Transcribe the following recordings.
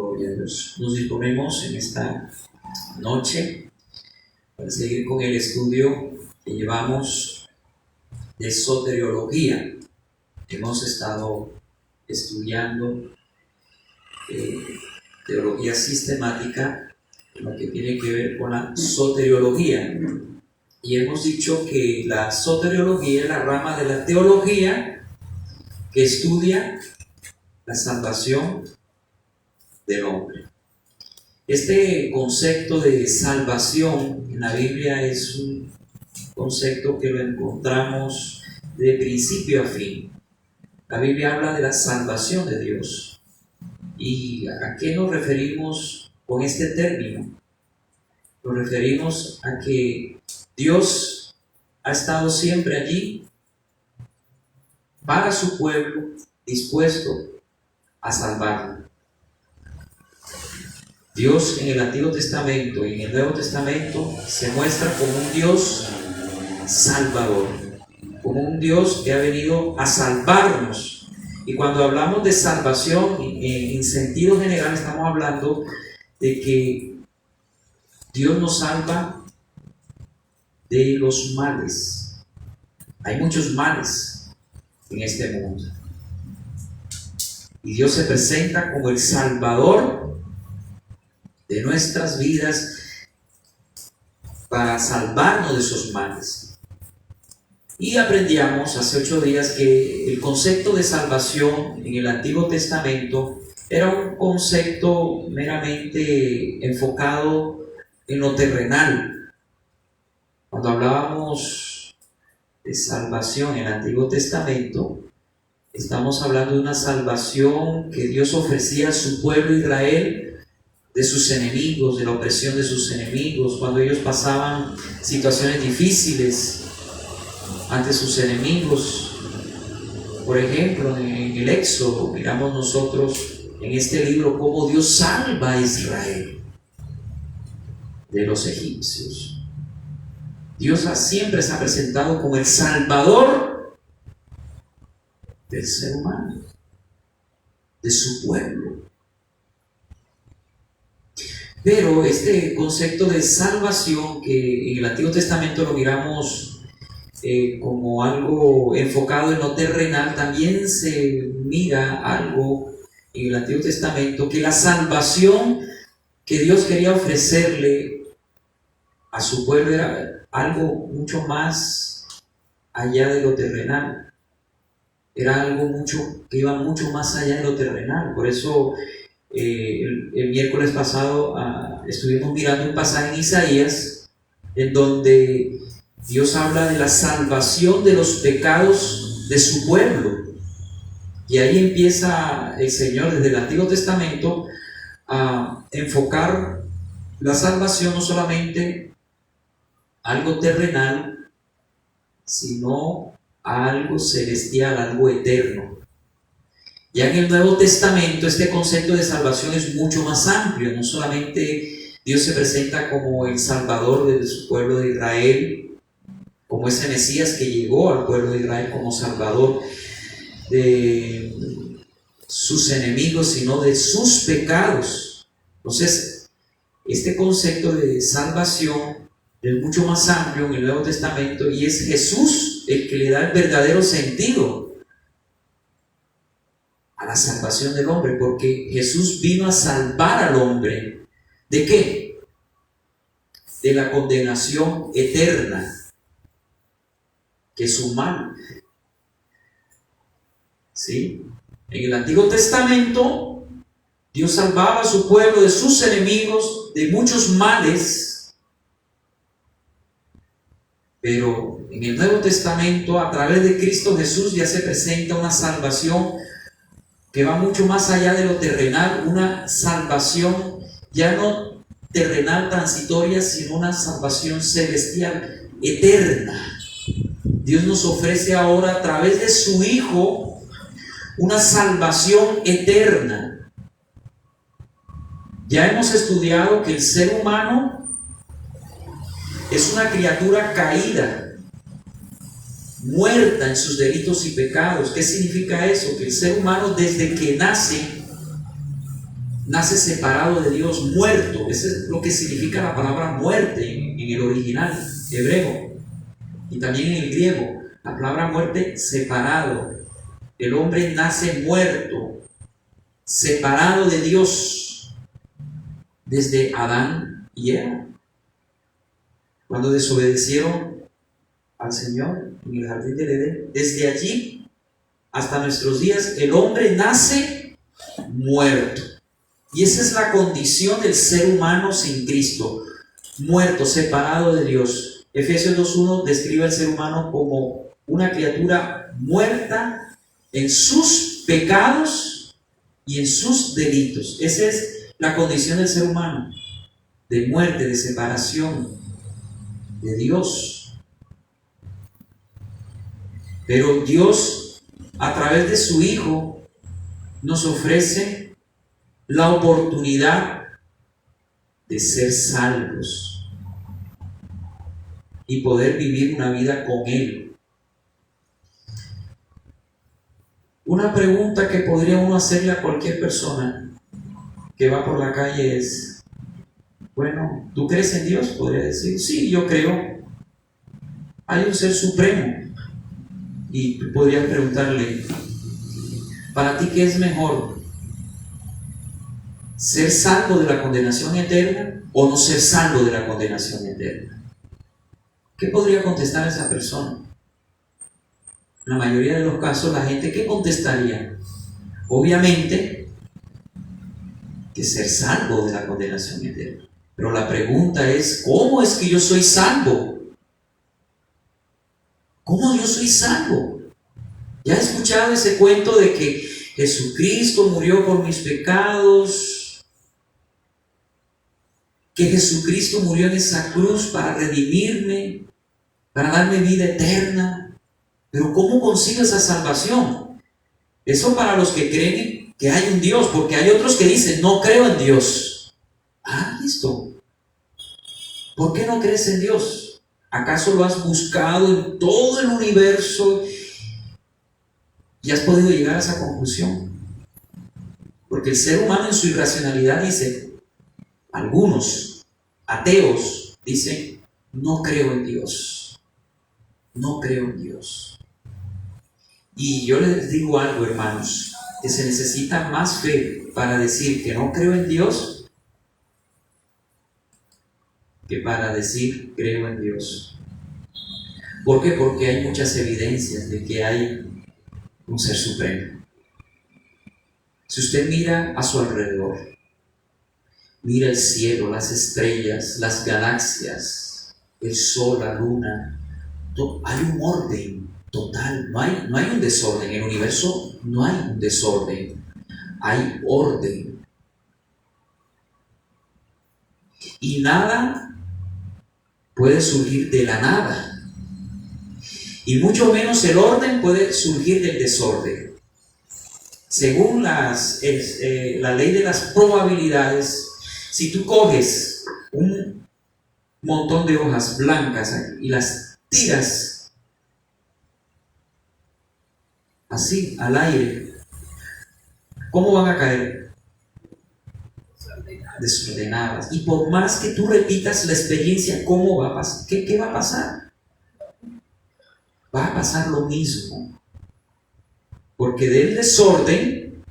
Gloria a Dios. Nos disponemos en esta noche para seguir con el estudio que llevamos de soteriología. Hemos estado estudiando teología sistemática, lo que tiene que ver con la soteriología. Y hemos dicho que la soteriología es la rama de la teología que estudia la salvación del hombre. Este concepto de salvación en la Biblia es un concepto que lo encontramos de principio a fin. La Biblia habla de la salvación de Dios. ¿Y a qué nos referimos con este término? Nos referimos a que Dios ha estado siempre allí para su pueblo, dispuesto a salvarlo. Dios en el Antiguo Testamento y en el Nuevo Testamento se muestra como un Dios salvador, como un Dios que ha venido a salvarnos. Y cuando hablamos de salvación, en sentido general estamos hablando de que Dios nos salva de los males. Hay muchos males en este mundo. Y Dios se presenta como el Salvador de nuestras vidas para salvarnos de esos males. Y aprendíamos hace 8 días que el concepto de salvación en el Antiguo Testamento era un concepto meramente enfocado en lo terrenal. Cuando hablábamos de salvación en el Antiguo Testamento, estamos hablando de una salvación que Dios ofrecía a su pueblo Israel de sus enemigos, de la opresión de sus enemigos, cuando ellos pasaban situaciones difíciles ante sus enemigos. Por ejemplo, en el Éxodo miramos nosotros en este libro cómo Dios salva a Israel de los egipcios. Dios siempre se ha presentado como el Salvador del ser humano, de su pueblo. Pero este concepto de salvación, que en el Antiguo Testamento lo miramos como algo enfocado en lo terrenal, también se mira algo en el Antiguo Testamento, que la salvación que Dios quería ofrecerle a su pueblo era algo mucho más allá de lo terrenal. Era algo que iba mucho más allá de lo terrenal. Por eso el miércoles pasado estuvimos mirando un pasaje en Isaías en donde Dios habla de la salvación de los pecados de su pueblo. Y ahí empieza el Señor desde el Antiguo Testamento a enfocar la salvación no solamente a algo terrenal, sino a algo celestial, algo eterno. Ya en el Nuevo Testamento este concepto de salvación es mucho más amplio. No solamente Dios se presenta como el Salvador de su pueblo de Israel, como ese Mesías que llegó al pueblo de Israel como Salvador de sus enemigos, sino de sus pecados. Entonces, este concepto de salvación es mucho más amplio en el Nuevo Testamento y es Jesús el que le da el verdadero sentido a la salvación del hombre, porque Jesús vino a salvar al hombre. ¿De qué? De la condenación eterna, que es su mal. ¿Sí? En el Antiguo Testamento, Dios salvaba a su pueblo de sus enemigos, de muchos males. Pero en el Nuevo Testamento, a través de Cristo Jesús, ya se presenta una salvación que va mucho más allá de lo terrenal, una salvación ya no terrenal transitoria, sino una salvación celestial, eterna. Dios nos ofrece ahora a través de su Hijo una salvación eterna. Ya hemos estudiado que el ser humano es una criatura caída, muerta en sus delitos y pecados. ¿Qué significa eso? Que el ser humano desde que nace nace separado de Dios, muerto. Eso es lo que significa la palabra muerte en el original hebreo y también en el griego. La palabra muerte, separado. El hombre nace muerto, separado de Dios desde Adán y Eva, cuando desobedecieron al Señor en el jardín del Edén. Desde allí hasta nuestros días el hombre nace muerto. Y esa es la condición del ser humano sin Cristo, muerto, separado de Dios. Efesios 2:1 describe al ser humano como una criatura muerta en sus pecados y en sus delitos. Esa es la condición del ser humano, de muerte, de separación de Dios. Pero Dios, a través de su Hijo, nos ofrece la oportunidad de ser salvos y poder vivir una vida con Él. Una pregunta que podría uno hacerle a cualquier persona que va por la calle es: bueno, ¿tú crees en Dios? Podría decir: sí, yo creo. Hay un ser supremo. Y tú podrías preguntarle: ¿para ti qué es mejor? ¿Ser salvo de la condenación eterna o no ser salvo de la condenación eterna? ¿Qué podría contestar esa persona? En la mayoría de los casos, la gente, ¿qué contestaría? Obviamente que ser salvo de la condenación eterna. Pero la pregunta es: ¿cómo es que yo soy salvo? ¿Cómo yo soy salvo? ¿Ya he escuchado ese cuento de que Jesucristo murió por mis pecados? Que Jesucristo murió en esa cruz para redimirme, para darme vida eterna. Pero ¿cómo consigo esa salvación? Eso para los que creen que hay un Dios, porque hay otros que dicen: no creo en Dios. Ah, listo. ¿Por qué no crees en Dios? ¿Acaso lo has buscado en todo el universo y has podido llegar a esa conclusión? Porque el ser humano en su irracionalidad dice, algunos ateos dicen: no creo en Dios. No creo en Dios. Y yo les digo algo, hermanos, que se necesita más fe para decir que no creo en Dios que para decir creo en Dios. ¿Por qué? Porque hay muchas evidencias de que hay un ser supremo. Si usted mira a su alrededor, mira el cielo, las estrellas, las galaxias, el sol, la luna, hay un orden total, no hay un desorden. En el universo no hay un desorden, hay orden. Y nada puede surgir de la nada, y mucho menos el orden puede surgir del desorden. Según la ley de las probabilidades, si tú coges un montón de hojas blancas y las tiras así al aire, ¿cómo van a caer? Desordenadas. Y por más que tú repitas la experiencia, ¿cómo va a pasar? ¿Qué va a pasar? Va a pasar lo mismo. Porque del desorden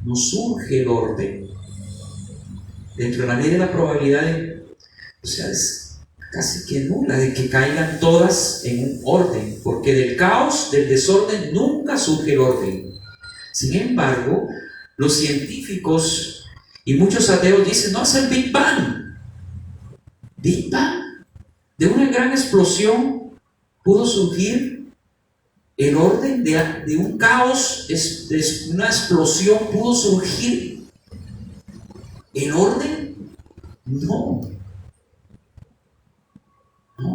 no surge el orden. Dentro de la ley de la probabilidad, o sea, es casi que nula de que caigan todas en un orden, porque del caos, del desorden, nunca surge el orden. Sin embargo, los científicos y muchos ateos dicen: no, es el Big Bang. Big Bang. De una gran explosión pudo surgir el orden, de un caos, de una explosión pudo surgir el orden. No,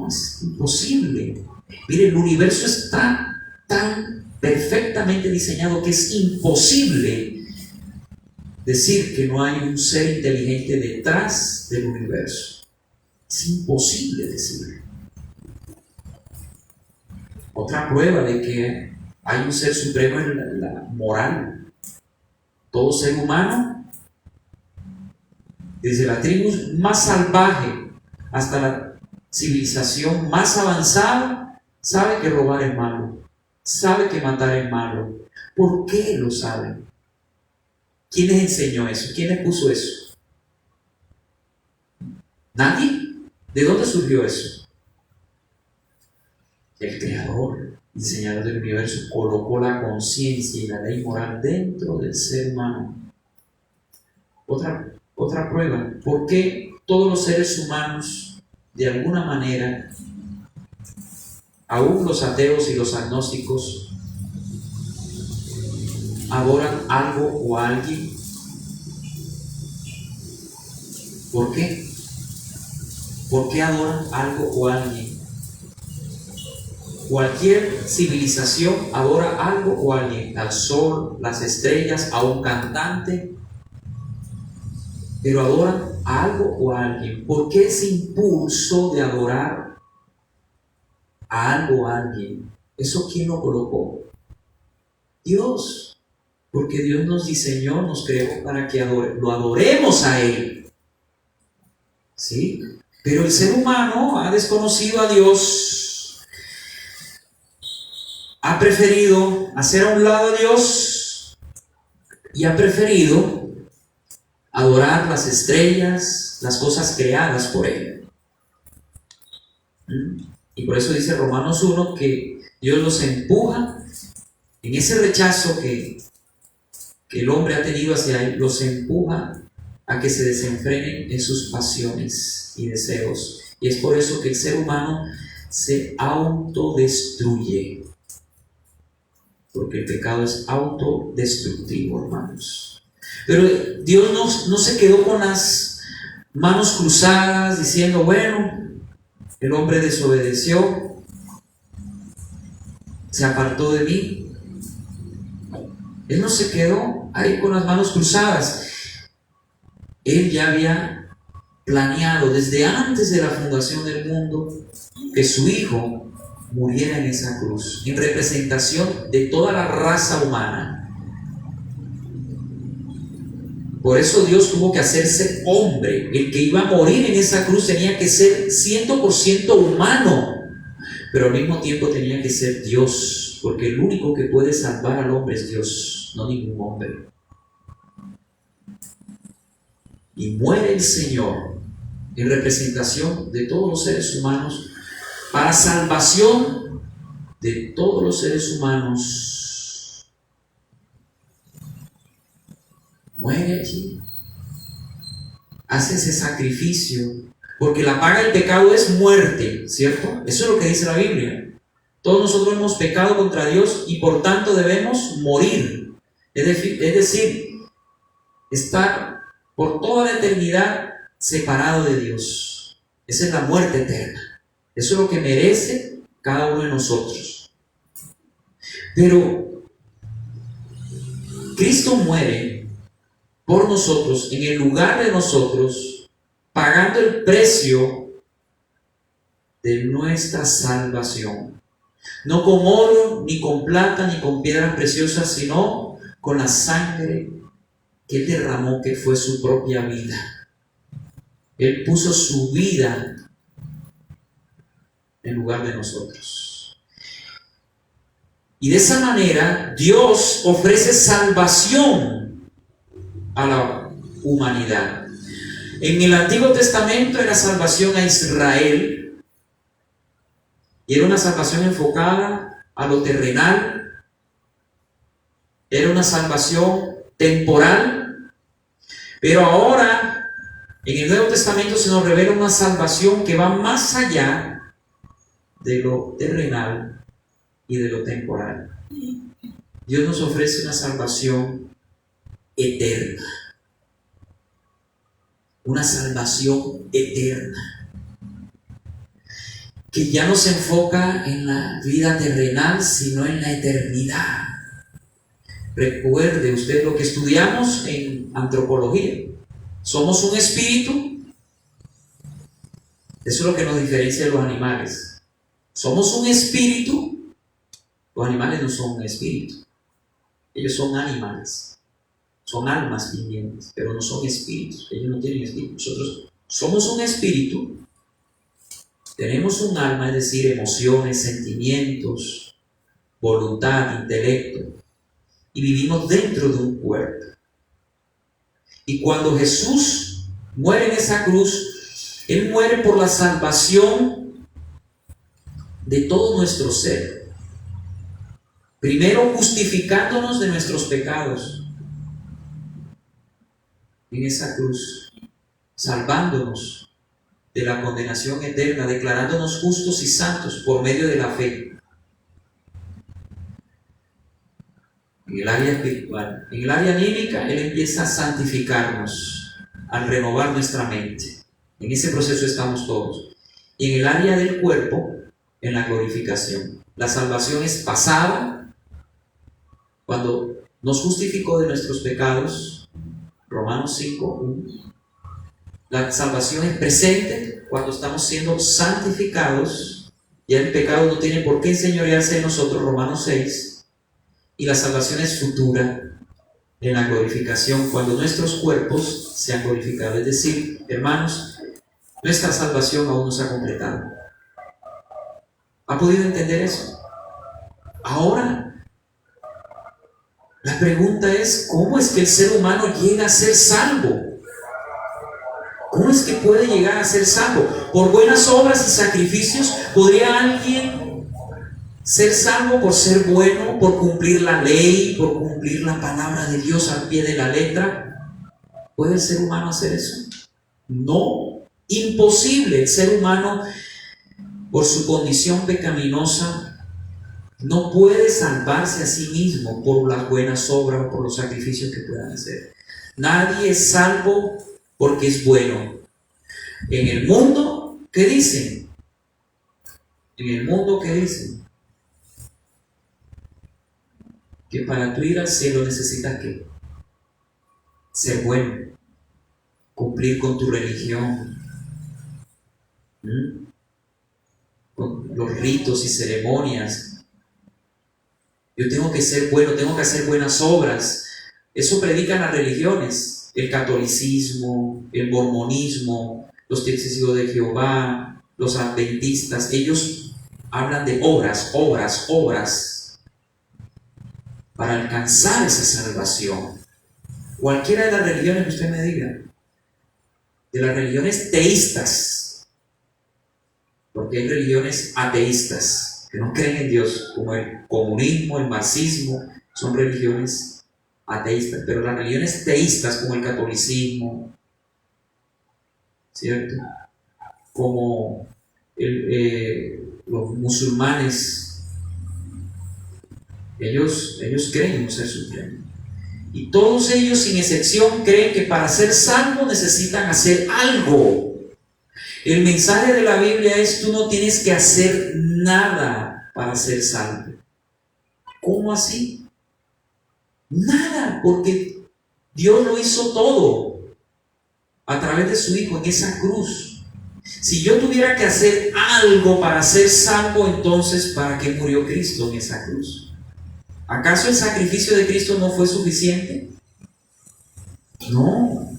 es imposible. Mire, el universo está tan perfectamente diseñado que es imposible decir que no hay un ser inteligente detrás del universo. Es imposible decirlo. Otra prueba de que hay un ser supremo es la moral. Todo ser humano desde la tribu más salvaje hasta la civilización más avanzada, sabe que robar es malo, sabe que matar es malo. ¿Por qué lo saben? ¿Quién les enseñó eso? ¿Quién les puso eso? ¿Nadie? ¿De dónde surgió eso? El Creador, diseñador del universo, colocó la conciencia y la ley moral dentro del ser humano. Otra prueba, ¿por qué todos los seres humanos, de alguna manera, aún los ateos y los agnósticos, adoran algo o a alguien? ¿Por qué? ¿Por qué adoran algo o a alguien? Cualquier civilización adora algo o a alguien, al sol, las estrellas, a un cantante, pero adoran a algo o a alguien. ¿Por qué ese impulso de adorar a algo o a alguien? ¿Eso quién lo colocó? Dios. Porque Dios nos diseñó, nos creó para que lo adoremos a Él. ¿Sí? Pero el ser humano ha desconocido a Dios, ha preferido hacer a un lado a Dios y ha preferido adorar las estrellas, las cosas creadas por Él. Y por eso dice Romanos 1 que Dios los empuja en ese rechazo que el hombre ha tenido hacia Él, los empuja a que se desenfrenen en sus pasiones y deseos. Y es por eso que el ser humano se autodestruye. Porque el pecado es autodestructivo, hermanos. Pero Dios no se quedó con las manos cruzadas diciendo, bueno, el hombre desobedeció, se apartó de mí. Él no se quedó ahí con las manos cruzadas. Él ya había planeado desde antes de la fundación del mundo que su Hijo muriera en esa cruz, en representación de toda la raza humana. Por eso Dios tuvo que hacerse hombre. El que iba a morir en esa cruz tenía que ser 100% humano, pero al mismo tiempo tenía que ser Dios, porque el único que puede salvar al hombre es Dios, no ningún hombre. Y muere el Señor en representación de todos los seres humanos, para salvación de todos los seres humanos. Muere allí, hace ese sacrificio, porque la paga del pecado es muerte, ¿cierto? Eso es lo que dice la Biblia. Todos nosotros hemos pecado contra Dios y por tanto debemos morir. Es decir, estar por toda la eternidad separado de Dios. Esa es la muerte eterna. Eso es lo que merece cada uno de nosotros. Pero Cristo muere por nosotros, en el lugar de nosotros, pagando el precio de nuestra salvación. No con oro, ni con plata, ni con piedras preciosas, sino con la sangre que Él derramó, que fue su propia vida. Él puso su vida en lugar de nosotros. Y de esa manera Dios ofrece salvación a la humanidad. En el Antiguo Testamento era salvación a Israel, y era una salvación enfocada a lo terrenal, era una salvación temporal, pero ahora en el Nuevo Testamento se nos revela una salvación que va más allá de lo terrenal y de lo temporal. Dios nos ofrece una salvación eterna. Una salvación eterna. Que ya no se enfoca en la vida terrenal, sino en la eternidad. Recuerde usted lo que estudiamos en antropología. Somos un espíritu. Eso es lo que nos diferencia de los animales. Somos un espíritu. Los animales no son un espíritu. Ellos son animales. son almas vivientes, pero no son espíritus. Ellos no tienen espíritu. Nosotros somos un espíritu, tenemos un alma, es decir, emociones, sentimientos, voluntad, intelecto, y vivimos dentro de un cuerpo. Y cuando Jesús muere en esa cruz, Él muere por la salvación de todo nuestro ser. Primero justificándonos de nuestros pecados en esa cruz, salvándonos de la condenación eterna, declarándonos justos y santos por medio de la fe. En el área espiritual, en el área anímica, Él empieza a santificarnos al renovar nuestra mente. En ese proceso estamos todos. Y en el área del cuerpo, en la glorificación. La salvación es pasada cuando nos justificó de nuestros pecados. Romanos 5:1. La salvación es presente cuando estamos siendo santificados. Ya el pecado no tiene por qué enseñorearse de nosotros. Romanos 6. Y la salvación es futura en la glorificación, cuando nuestros cuerpos sean glorificados. Es decir, hermanos, nuestra salvación aún no se ha completado. ¿Ha podido entender eso? Ahora, la pregunta es, ¿cómo es que el ser humano llega a ser salvo? ¿Cómo es que puede llegar a ser salvo? ¿Por buenas obras y sacrificios podría alguien ser salvo por ser bueno, por cumplir la ley, por cumplir la palabra de Dios al pie de la letra? ¿Puede el ser humano hacer eso? No, imposible. El ser humano, por su condición pecaminosa, no puede salvarse a sí mismo por las buenas obras o por los sacrificios que puedan hacer. Nadie es salvo porque es bueno. En el mundo, ¿qué dicen? En el mundo, ¿qué dicen? Que para tú ir al cielo necesitas ¿qué? Ser bueno, cumplir con tu religión, con los ritos y ceremonias. Yo tengo que ser bueno, tengo que hacer buenas obras. Eso predican las religiones, el catolicismo, el mormonismo, los testigos de Jehová, los adventistas. Ellos hablan de obras para alcanzar esa salvación. Cualquiera de las religiones que usted me diga, de las religiones teístas, porque hay religiones ateístas que no creen en Dios, como el comunismo, el marxismo, son religiones ateístas, pero las religiones teístas como el catolicismo, ¿cierto? Como los musulmanes, ellos creen en un ser supremo. Y todos ellos, sin excepción, creen que para ser salvos necesitan hacer algo. El mensaje de la Biblia es: tú no tienes que hacer nada para ser salvo. ¿Cómo así? Nada, porque Dios lo hizo todo a través de su Hijo en esa cruz. Si yo tuviera que hacer algo para ser salvo, entonces ¿para qué murió Cristo en esa cruz? ¿Acaso el sacrificio de Cristo no fue suficiente? No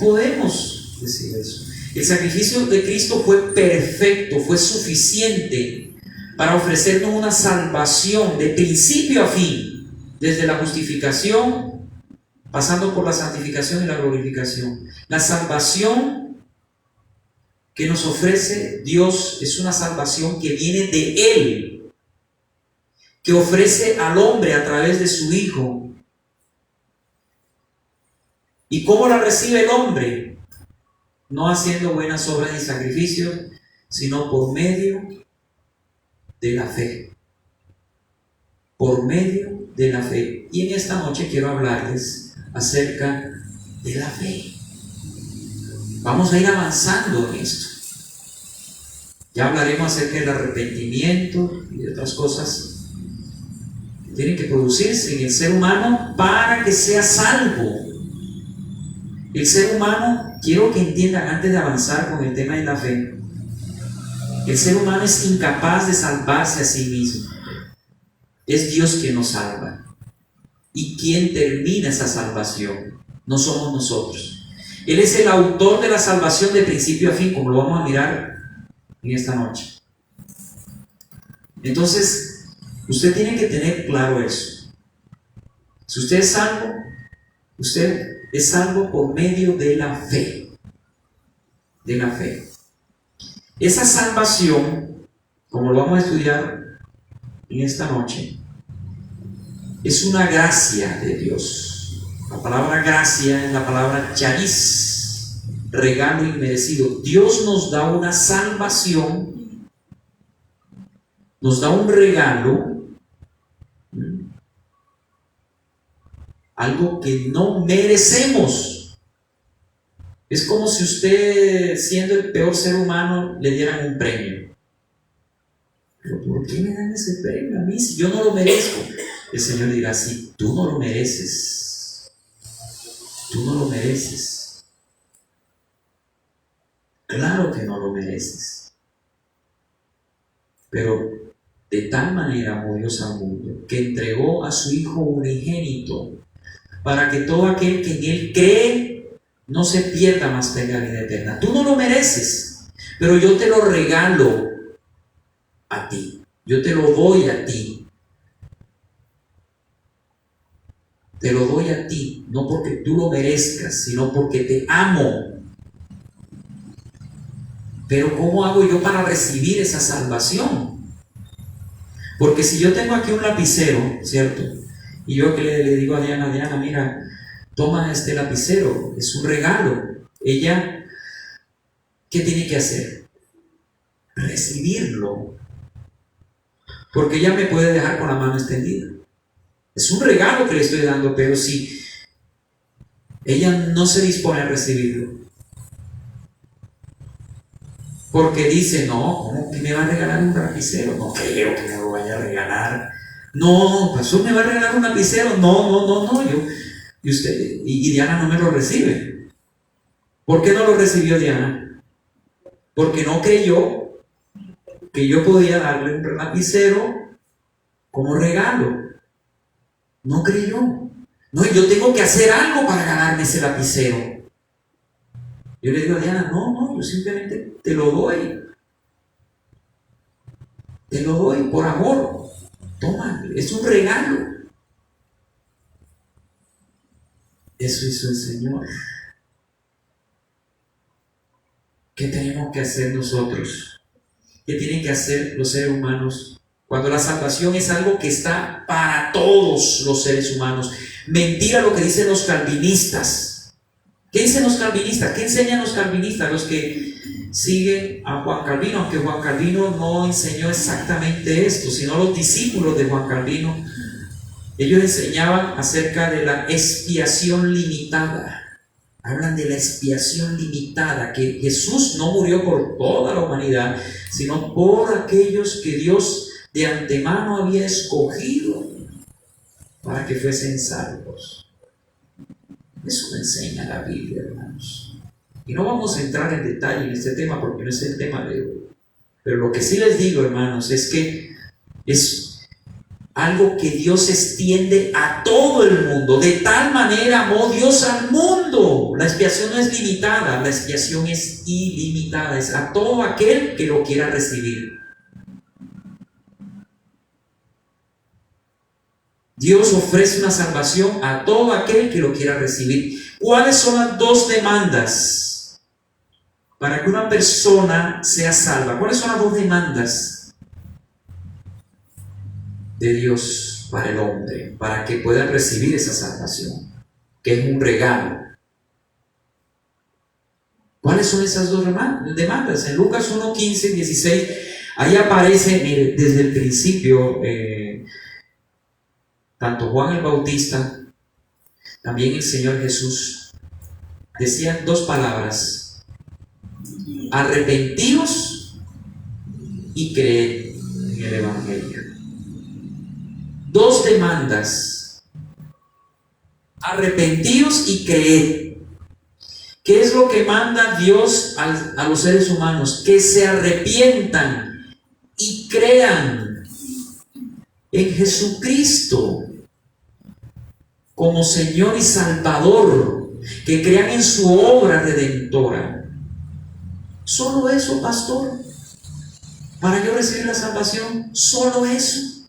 podemos decir eso. El sacrificio de Cristo fue perfecto, fue suficiente para ofrecernos una salvación de principio a fin, desde la justificación, pasando por la santificación y la glorificación. La salvación que nos ofrece Dios es una salvación que viene de Él, que ofrece al hombre a través de su Hijo. ¿Y cómo la recibe el hombre? No haciendo buenas obras y sacrificios, sino por medio de la fe. Por medio de la fe. Y en esta noche quiero hablarles acerca de la fe. Vamos a ir avanzando en esto. Ya hablaremos acerca del arrepentimiento y de otras cosas que tienen que producirse en el ser humano para que sea salvo. El ser humano, quiero que entiendan antes de avanzar con el tema de la fe, el ser humano es incapaz de salvarse a sí mismo. Es Dios quien nos salva. y quien termina esa salvación. No somos nosotros. Él es el autor de la salvación de principio a fin, como lo vamos a mirar en esta noche. Entonces, usted tiene que tener claro eso. Si usted es salvo por medio de la fe. De la fe. Esa salvación, como lo vamos a estudiar en esta noche, es una gracia de Dios. La palabra gracia es la palabra charis, regalo inmerecido. Dios nos da una salvación, nos da un regalo, algo que no merecemos. Es como si usted, siendo el peor ser humano, le dieran un premio. Pero ¿por qué me dan ese premio a mí si yo no lo merezco? El Señor dirá así: tú no lo mereces. Tú no lo mereces. Claro que no lo mereces. Pero de tal manera amó Dios al mundo que entregó a su Hijo unigénito, para que todo aquel que en Él cree no se pierda, mas tenga vida eterna. Tú no lo mereces, pero yo te lo regalo a ti. Yo te lo doy a ti. Te lo doy a ti, no porque tú lo merezcas, sino porque te amo. Pero ¿cómo hago yo para recibir esa salvación? Porque si yo tengo aquí un lapicero, ¿cierto? Y yo que le digo a Diana, mira, toma este lapicero, es un regalo. Ella, ¿qué tiene que hacer? Recibirlo. Porque ella me puede dejar con la mano extendida. Es un regalo que le estoy dando, pero si ella no se dispone a recibirlo, porque dice, no, ¿cómo que me va a regalar un lapicero? No creo que me lo vaya a regalar. No, pastor, ¿me va a regalar un lapicero? No. Y Diana no me lo recibe. ¿Por qué no lo recibió Diana? Porque no creyó que yo podía darle un lapicero como regalo. No creyó. No, yo tengo que hacer algo para ganarme ese lapicero. Yo le digo a Diana, no, yo simplemente te lo doy. Te lo doy por amor. Toma, es un regalo. Eso hizo el Señor. ¿Qué tenemos que hacer nosotros? ¿Qué tienen que hacer los seres humanos? Cuando la salvación es algo que está para todos los seres humanos. Mentira lo que dicen los calvinistas. ¿Qué dicen los calvinistas? ¿Qué enseñan los calvinistas? Los que siguen a Juan Calvino, aunque Juan Calvino no enseñó exactamente esto, sino los discípulos de Juan Calvino. Ellos enseñaban acerca de la expiación limitada. Hablan de la expiación limitada, que Jesús no murió por toda la humanidad, sino por aquellos que Dios de antemano había escogido para que fuesen salvos. Eso me enseña la Biblia, hermanos. Y no vamos a entrar en detalle en este tema porque no es el tema de hoy. Pero lo que sí les digo, hermanos, es que es algo que Dios extiende a todo el mundo. De tal manera amó Dios al mundo. La expiación no es limitada, la expiación es ilimitada. Es a todo aquel que lo quiera recibir. Dios ofrece una salvación a todo aquel que lo quiera recibir. ¿Cuáles son las dos demandas para que una persona sea salva? ¿Cuáles son las dos demandas de Dios para el hombre, para que pueda recibir esa salvación, que es un regalo? ¿Cuáles son esas dos demandas? En Lucas 1, 15, 16, ahí aparece, mire, desde el principio, tanto Juan el Bautista, también el Señor Jesús, decían dos palabras: arrepentíos y creed en el Evangelio. Dos demandas: arrepentíos y creed. ¿Qué es lo que manda Dios a los seres humanos? Que se arrepientan y crean en Jesucristo. como Señor y Salvador, que crean en su obra redentora. Solo eso, pastor, para yo recibir la salvación, solo eso.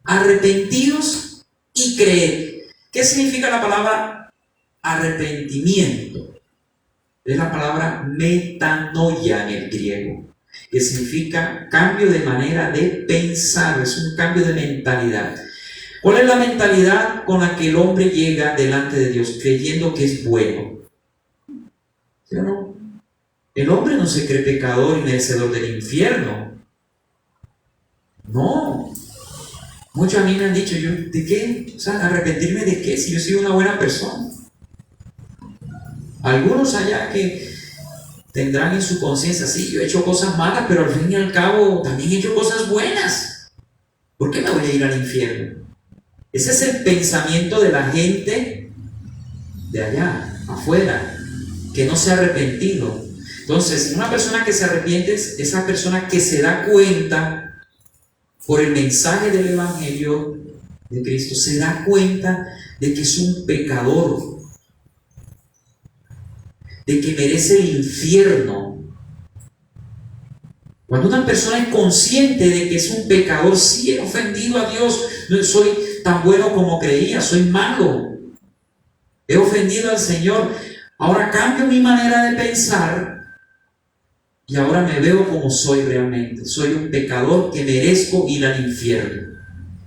Arrepentidos y creer. ¿Qué significa la palabra arrepentimiento? Es la palabra metanoia en el griego, que significa cambio de manera de pensar, es un cambio de mentalidad. ¿Cuál es la mentalidad con la que el hombre llega delante de Dios? Creyendo que es bueno. ¿Sí o no? El hombre no se cree pecador y merecedor del infierno. No. Muchos a mí me han dicho, ¿yo de qué? O sea, ¿arrepentirme de qué? Si yo soy una buena persona. Algunos allá que tendrán en su conciencia, sí, yo he hecho cosas malas, pero al fin y al cabo también he hecho cosas buenas. ¿Por qué me voy a ir al infierno? Ese es el pensamiento de la gente de allá, afuera, que no se ha arrepentido. Entonces, una persona que se arrepiente es esa persona que se da cuenta por el mensaje del Evangelio de Cristo, se da cuenta de que es un pecador, de que merece el infierno. Cuando una persona es consciente de que es un pecador, sí he ofendido a Dios, no soy tan bueno como creía, soy malo, he ofendido al Señor, ahora cambio mi manera de pensar y ahora me veo como soy realmente. Soy un pecador que merezco ir al infierno.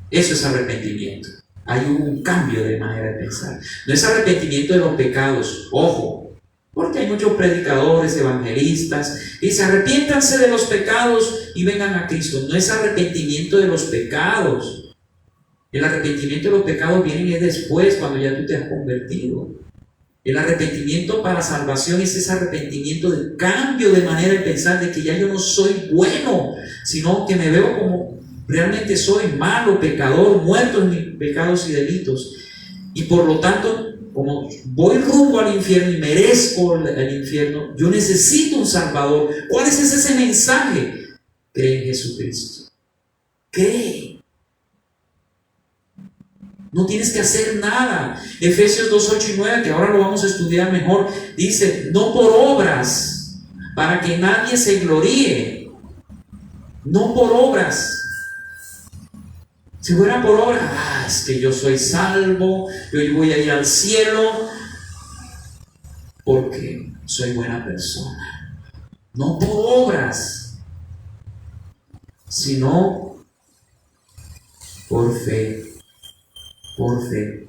Eso es arrepentimiento. Hay un cambio de manera de pensar. No es arrepentimiento de los pecados, ojo, porque hay muchos predicadores, evangelistas, y se arrepiéntanse de los pecados y vengan a Cristo. No es arrepentimiento de los pecados. El arrepentimiento de los pecados viene después, cuando ya tú te has convertido. El arrepentimiento para salvación es ese arrepentimiento del cambio de manera de pensar, de que ya yo no soy bueno, sino que me veo como realmente soy malo, pecador, muerto en mis pecados y delitos. Y por lo tanto, como voy rumbo al infierno y merezco el infierno, yo necesito un Salvador. ¿Cuál es ese mensaje? Cree en Jesucristo. Cree. No tienes que hacer nada. Efesios 2, 8 y 9, que ahora lo vamos a estudiar mejor, dice, no por obras, para que nadie se gloríe. No por obras. Si fuera por obras, es que yo soy salvo, yo voy a ir al cielo, porque soy buena persona. No por obras, sino por fe. Por fe,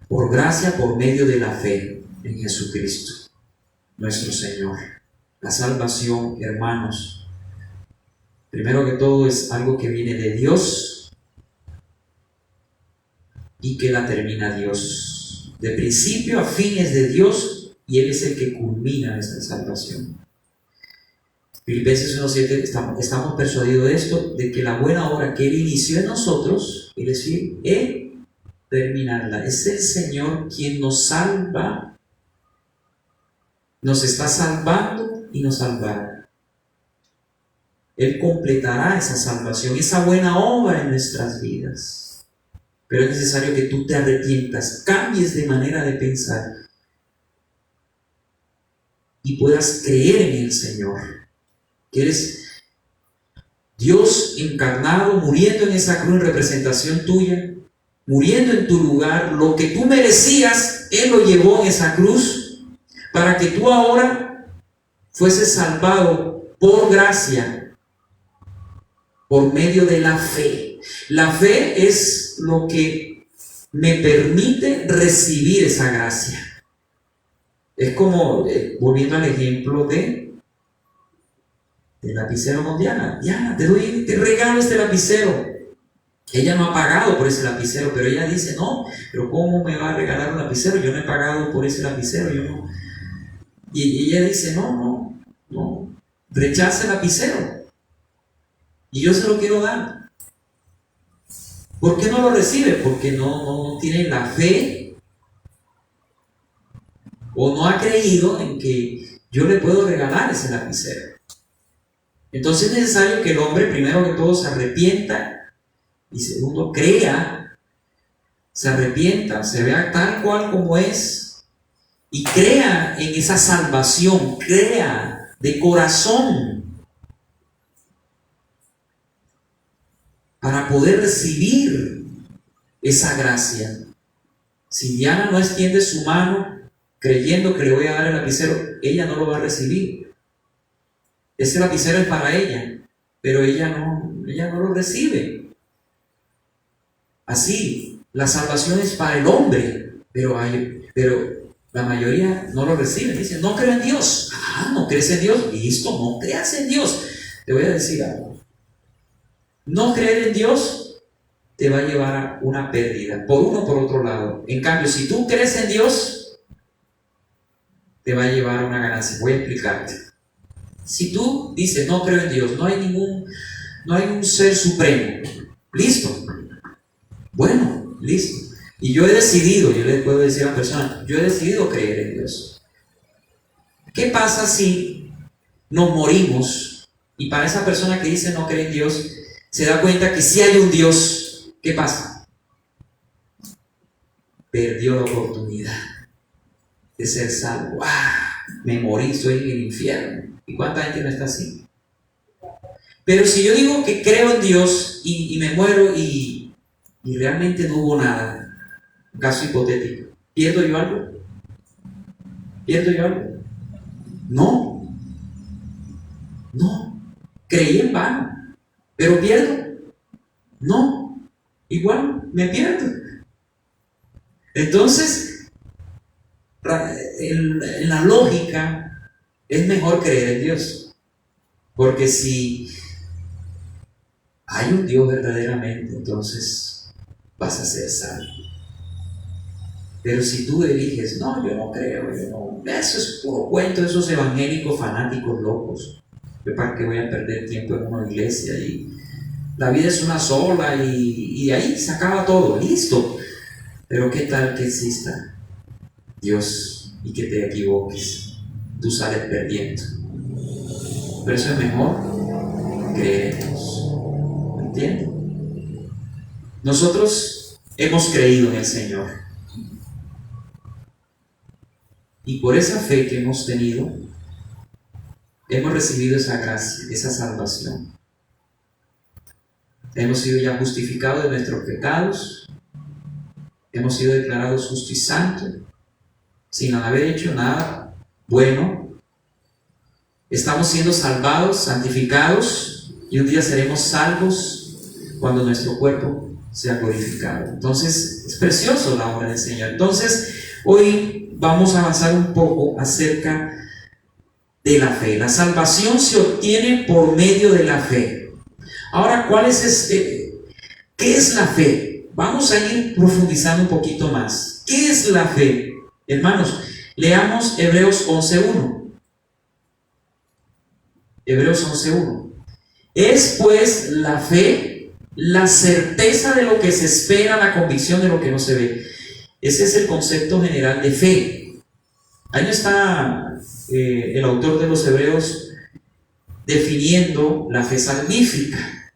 por gracia, por medio de la fe en Jesucristo, nuestro Señor. La salvación, hermanos, primero que todo es algo que viene de Dios y que la termina Dios. De principio a fin es de Dios y Él es el que culmina nuestra salvación. Filipenses 1:7, estamos persuadidos de esto, de que la buena obra que Él inició en nosotros, es decir, Él terminarla. Es el Señor quien nos salva, nos está salvando y nos salvará. Él completará esa salvación, esa buena obra en nuestras vidas. Pero es necesario que tú te arrepientas, cambies de manera de pensar y puedas creer en el Señor. Que eres Dios encarnado, muriendo en esa cruz en representación tuya, muriendo en tu lugar. Lo que tú merecías, Él lo llevó en esa cruz para que tú ahora fueses salvado por gracia, por medio de la fe. La fe es lo que me permite recibir esa gracia. Es como, volviendo al ejemplo del lapicero con Diana. Diana, te regalo este lapicero. Ella no ha pagado por ese lapicero, pero ella dice, no, pero ¿cómo me va a regalar un lapicero? Yo no he pagado por ese lapicero, yo no. Y ella dice, no, rechaza el lapicero. Y yo se lo quiero dar. ¿Por qué no lo recibe? Porque no tiene la fe o no ha creído en que yo le puedo regalar ese lapicero. Entonces es necesario que el hombre, primero que todo, se arrepienta y segundo, crea se arrepienta, se vea tal cual como es y crea en esa salvación, crea de corazón para poder recibir esa gracia. Si Diana no extiende su mano creyendo que le voy a dar el lapicero, ella no lo va a recibir. Ese lapicero es para ella, pero ella no lo recibe. Así, la salvación es para el hombre, pero la mayoría no lo recibe. Dicen, no creo en Dios. ¿No crees en Dios? Listo, no creas en Dios. Te voy a decir algo. No creer en Dios te va a llevar a una pérdida, por uno o por otro lado. En cambio, si tú crees en Dios, te va a llevar a una ganancia. Voy a explicarte. Si tú dices, no creo en Dios, no hay un ser supremo, listo. Bueno, listo. Y yo le puedo decir a la persona, yo he decidido creer en Dios. ¿Qué pasa si nos morimos y para esa persona que dice no cree en Dios, se da cuenta que sí hay un Dios? ¿Qué pasa? Perdió la oportunidad de ser salvo. Me morí, estoy en el infierno. ¿Y cuánta gente no está así? Pero si yo digo que creo en Dios y me muero y realmente no hubo nada, un caso hipotético, ¿pierdo yo algo? ¿Pierdo yo algo? No. Creí en vano, pero ¿pierdo? No. Igual me pierdo. Entonces, en la lógica, es mejor creer en Dios. Porque si hay un Dios verdaderamente, entonces vas a ser salvo. Pero si tú eliges, no, yo no creo, eso es puro cuento de esos evangélicos fanáticos locos. Yo para qué voy a perder tiempo en una iglesia y la vida es una sola y de ahí se acaba todo, listo. Pero qué tal que exista Dios y que te equivoques, tú sales perdiendo. Por eso es mejor creer en Dios. ¿Me entiendes? Nosotros hemos creído en el Señor. Y por esa fe que hemos tenido, hemos recibido esa gracia, esa salvación. Hemos sido ya justificados de nuestros pecados. Hemos sido declarados justos y santos, sin haber hecho nada bueno. Estamos siendo salvados, santificados, y un día seremos salvos cuando nuestro cuerpo sea glorificado. Entonces, es precioso la obra del Señor. Entonces, hoy vamos a avanzar un poco acerca de la fe. La salvación se obtiene por medio de la fe. Ahora, ¿qué es la fe? Vamos a ir profundizando un poquito más. ¿Qué es la fe? Hermanos, leamos Hebreos 11:1. Hebreos 11:1. Es pues la fe, la certeza de lo que se espera, la convicción de lo que no se ve. Ese es el concepto general de fe. Ahí no está el autor de los Hebreos definiendo la fe salvífica,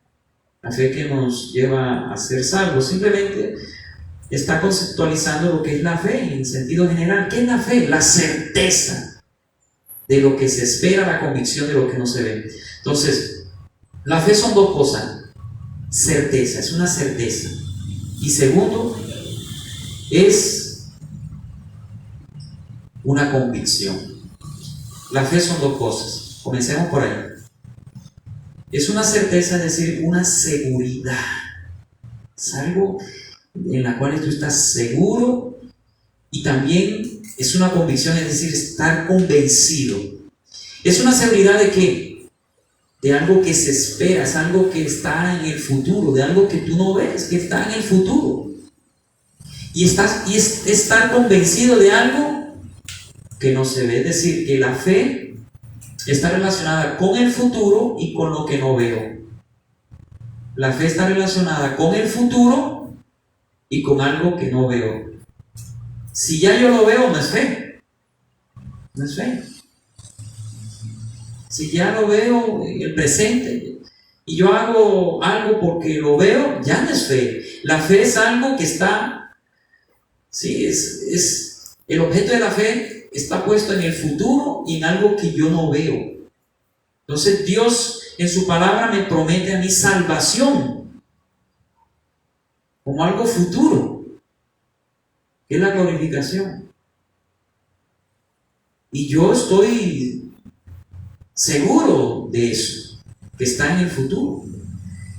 la fe que nos lleva a ser salvos. Simplemente está conceptualizando lo que es la fe en sentido general. ¿Qué es la fe? La certeza de lo que se espera, la convicción de lo que no se ve. Entonces, la fe son dos cosas. Certeza, es una certeza. Y segundo, es una convicción. La fe son dos cosas. Comencemos por ahí. Es una certeza, es decir, una seguridad. Es algo en la cual tú estás seguro, y también es una convicción, es decir, estar convencido. Es una seguridad de ¿qué? De algo que se espera, es algo que está en el futuro, de algo que tú no ves, que está en el futuro. Y estar convencido de algo que no se ve. Es decir, que la fe está relacionada con el futuro y con lo que no veo. La fe está relacionada con el futuro y con algo que no veo. Si ya yo lo veo, no es fe. No es fe. Si ya lo veo en el presente y yo hago algo porque lo veo, ya no es fe. La fe es algo que está Sí, el objeto de la fe está puesto en el futuro y en algo que yo no veo. Entonces Dios en su palabra me promete a mí salvación como algo futuro, que es la glorificación. Y yo estoy seguro de eso, que está en el futuro.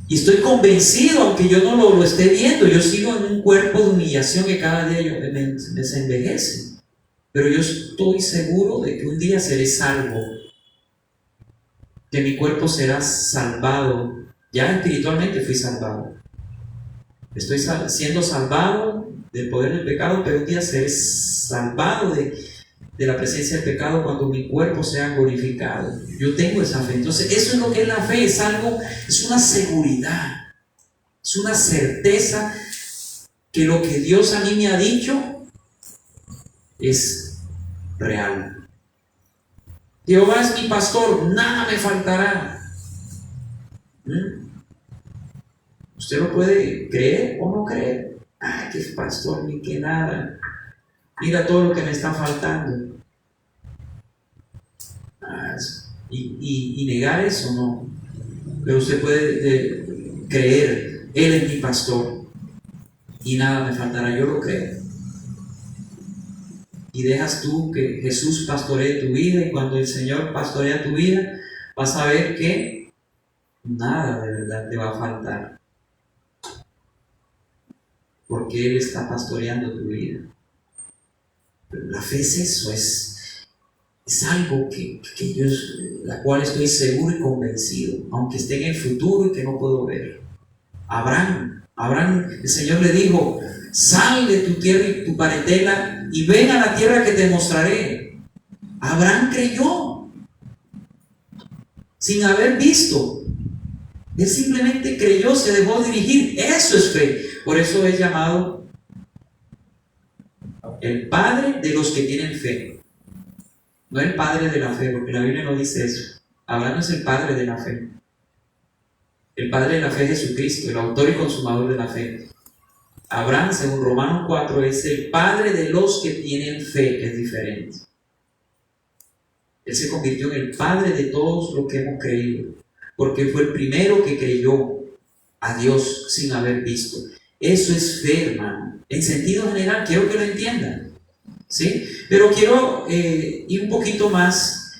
Y estoy convencido, aunque yo no lo esté viendo, yo sigo en un cuerpo de humillación que cada día me se envejece. Pero yo estoy seguro de que un día seré salvo, que mi cuerpo será salvado. Ya espiritualmente fui salvado. Estoy siendo salvado del poder del pecado, pero un día seré salvado de la presencia del pecado cuando mi cuerpo sea glorificado. Yo tengo esa fe. Entonces, eso es lo que es la fe. Es una seguridad, es una certeza que lo que Dios a mí me ha dicho es real. Jehová es mi pastor, nada me faltará. Usted lo puede creer o no creer. Ay, que pastor, ni que nada. Mira todo lo que me está faltando. Y negar eso, no. Pero usted puede creer, Él es mi pastor y nada me faltará. Yo lo creo. Y dejas tú que Jesús pastoree tu vida, y cuando el Señor pastorea tu vida, vas a ver que nada de verdad te va a faltar, porque Él está pastoreando tu vida. Pero la fe es eso, es algo que yo, la cual estoy seguro y convencido, aunque esté en el futuro y que no puedo ver. Abraham, el Señor le dijo: sal de tu tierra y tu parentela y ven a la tierra que te mostraré. Abraham creyó sin haber visto. Él simplemente creyó, se dejó dirigir. Eso es fe. Por eso es llamado el padre de los que tienen fe. No el padre de la fe, porque la Biblia no dice eso. Abraham no es el padre de la fe. El padre de la fe es Jesucristo, el autor y consumador de la fe. Abraham, según Romanos 4, es el padre de los que tienen fe, es diferente. Él se convirtió en el padre de todos los que hemos creído, porque fue el primero que creyó a Dios sin haber visto. Eso es fe, hermano. En sentido general, quiero que lo entiendan, ¿sí? Pero quiero ir un poquito más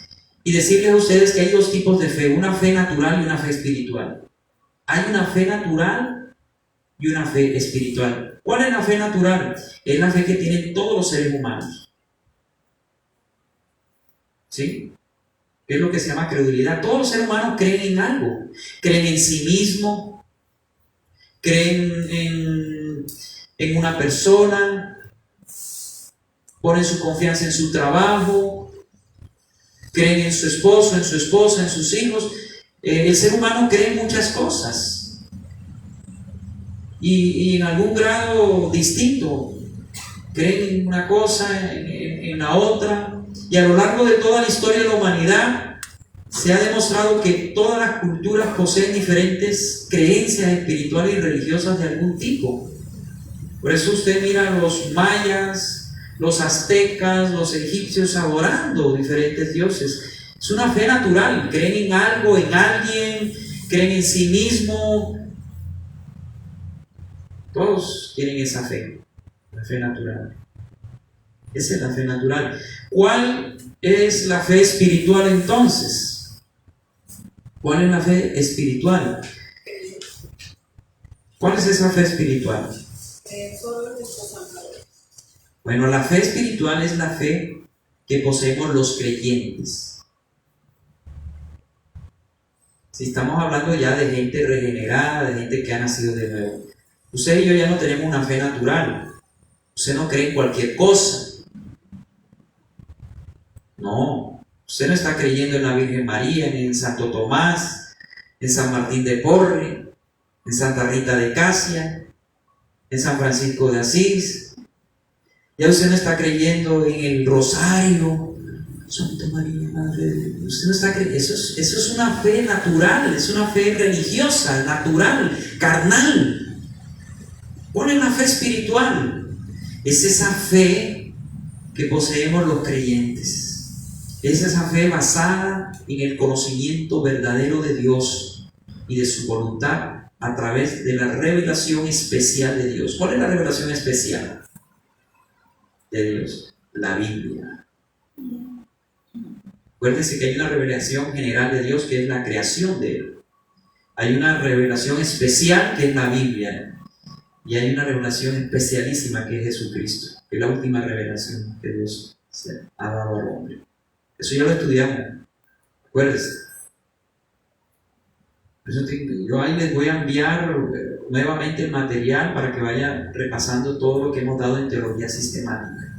y decirles a ustedes que hay dos tipos de fe: una fe natural y una fe espiritual. Hay una fe natural y una fe espiritual. ¿Cuál es la fe natural? Es la fe que tienen todos los seres humanos, ¿sí? Es lo que se llama credulidad. Todos los seres humanos creen en algo. Creen en sí mismo, creen en una persona, ponen su confianza en su trabajo, creen en su esposo, en su esposa, en sus hijos. El ser humano cree en muchas cosas y en algún grado distinto. Creen en una cosa, en la otra. Y a lo largo de toda la historia de la humanidad se ha demostrado que todas las culturas poseen diferentes creencias espirituales y religiosas de algún tipo. Por eso usted mira a los mayas, los aztecas, los egipcios adorando diferentes dioses. Es una fe natural, creen en algo, en alguien, creen en sí mismo. Todos tienen esa fe, la fe natural. Esa es la fe natural. ¿Cuál es la fe espiritual entonces? ¿Cuál es la fe espiritual? ¿Cuál es esa fe espiritual? Bueno, la fe espiritual es la fe que poseemos los creyentes. Si estamos hablando ya de gente regenerada, de gente que ha nacido de nuevo. Usted y yo ya no tenemos una fe natural. Usted no cree en cualquier cosa. No, usted no está creyendo en la Virgen María, ni en Santo Tomás, en San Martín de Porres, en Santa Rita de Casia, en San Francisco de Asís. Ya usted no está creyendo en el Rosario, Santa María, Madre de Dios. Usted no está creyendo. Eso es una fe natural, es una fe religiosa, natural, carnal. ¿Cuál es la fe espiritual? Es esa fe que poseemos los creyentes. Es esa fe basada en el conocimiento verdadero de Dios y de su voluntad a través de la revelación especial de Dios. ¿Cuál es la revelación especial de Dios? La Biblia. Acuérdense que hay una revelación general de Dios que es la creación de Él. Hay una revelación especial que es la Biblia. Y hay una revelación especialísima que es Jesucristo, que es la última revelación que Dios ha dado al hombre. Eso ya lo estudiamos. Acuérdense. Yo ahí les voy a enviar nuevamente el material para que vayan repasando todo lo que hemos dado en teología sistemática.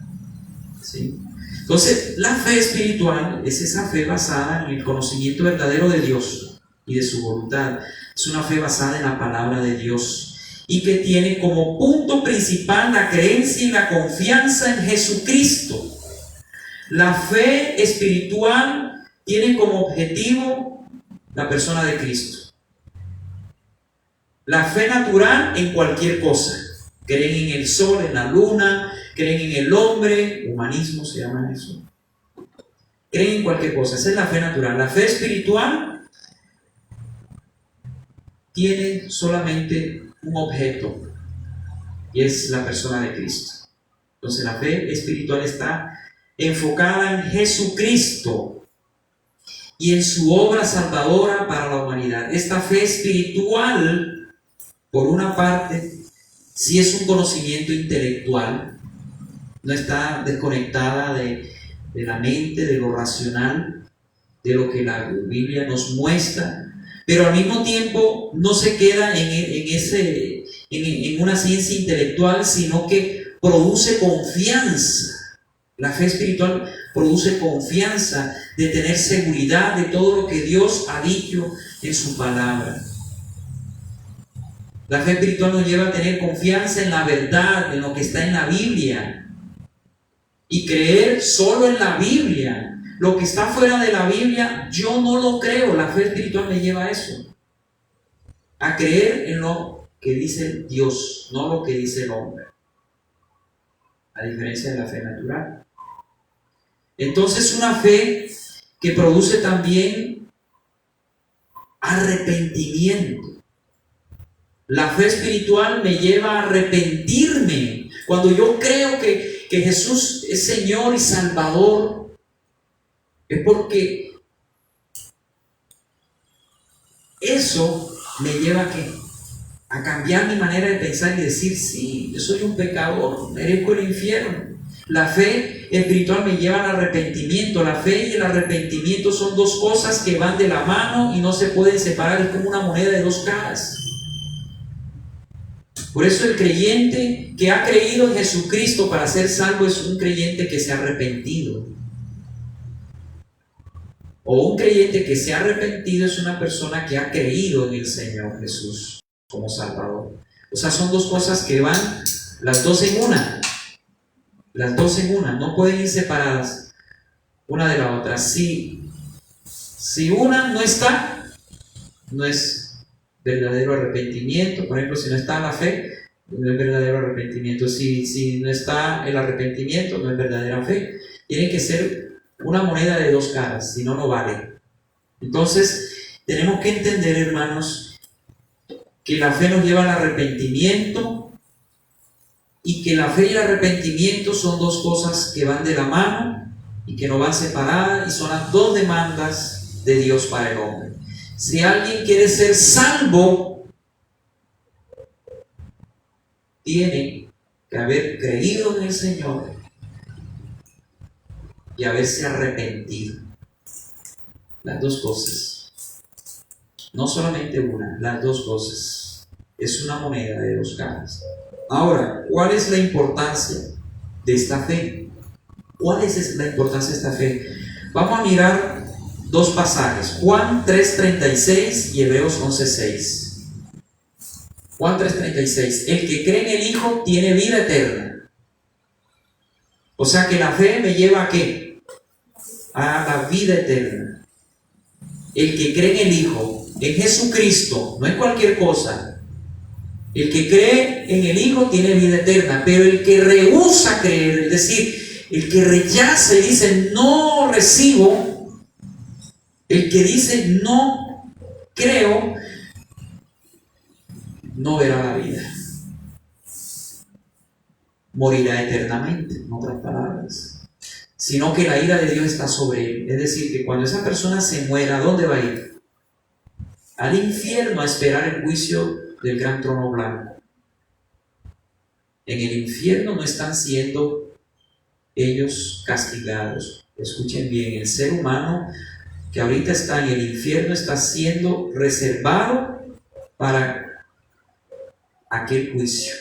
¿Sí? Entonces, la fe espiritual es esa fe basada en el conocimiento verdadero de Dios y de su voluntad. Es una fe basada en la palabra de Dios y que tiene como punto principal la creencia y la confianza en Jesucristo. La fe espiritual tiene como objetivo la persona de Cristo. La fe natural en cualquier cosa. Creen en el sol, en la luna, creen en el hombre, humanismo se llama eso. Creen en cualquier cosa, esa es la fe natural. La fe espiritual tiene solamente un objeto y es la persona de Cristo. Entonces la fe espiritual está enfocada en Jesucristo y en su obra salvadora para la humanidad. Esta fe espiritual, por una parte, sí es un conocimiento intelectual, no está desconectada de la mente, de lo racional, de lo que la Biblia nos muestra, pero al mismo tiempo no se queda en una ciencia intelectual, sino que produce confianza. La fe espiritual produce confianza de tener seguridad de todo lo que Dios ha dicho en su palabra. La fe espiritual nos lleva a tener confianza en la verdad, en lo que está en la Biblia. Y creer solo en la Biblia. Lo que está fuera de la Biblia, yo no lo creo. La fe espiritual me lleva a eso. A creer en lo que dice Dios, no lo que dice el hombre. A diferencia de la fe natural. Entonces, una fe que produce también arrepentimiento. La fe espiritual me lleva a arrepentirme. Cuando yo creo que Jesús es Señor y Salvador, es porque eso me lleva a cambiar mi manera de pensar y decir, sí, yo soy un pecador, merezco el infierno. La fe espiritual me lleva al arrepentimiento. La fe y el arrepentimiento son dos cosas que van de la mano y no se pueden separar. Es como una moneda de dos caras. Por eso el creyente que ha creído en Jesucristo para ser salvo es un creyente que se ha arrepentido. O un creyente que se ha arrepentido es una persona que ha creído en el Señor Jesús como Salvador. O sea, son dos cosas que van las dos en una. Las dos en una, no pueden ir separadas una de la otra. Si una no está, no es verdadero arrepentimiento. Por ejemplo, si no está la fe, no es verdadero arrepentimiento. Si no está el arrepentimiento, no es verdadera fe. Tiene que ser una moneda de dos caras, si no, no vale. Entonces, tenemos que entender, hermanos, que la fe nos lleva al arrepentimiento y que la fe y el arrepentimiento son dos cosas que van de la mano y que no van separadas y son las dos demandas de Dios para el hombre. Si alguien quiere ser salvo, tiene que haber creído en el Señor y haberse arrepentido. Las dos cosas. No solamente una, las dos cosas. Es una moneda de dos caras. Ahora, ¿cuál es la importancia de esta fe? ¿Cuál es la importancia de esta fe? Vamos a mirar dos pasajes, Juan 3:36 y Hebreos 11:6. Juan 3:36. El que cree en el Hijo tiene vida eterna. O sea que la fe me lleva ¿a qué? A la vida eterna. El que cree en el Hijo, en Jesucristo, no en cualquier cosa, El que cree en el Hijo tiene vida eterna, pero el que rehúsa creer, es decir, el que rechaza y dice no recibo, el que dice no creo, no verá la vida. Morirá eternamente, en otras palabras. Sino que la ira de Dios está sobre él. Es decir, que cuando esa persona se muera, ¿a dónde va a ir? Al infierno a esperar el juicio del gran trono blanco. En el infierno no están siendo ellos castigados. Escuchen bien, el ser humano que ahorita está en el infierno está siendo reservado para aquel juicio,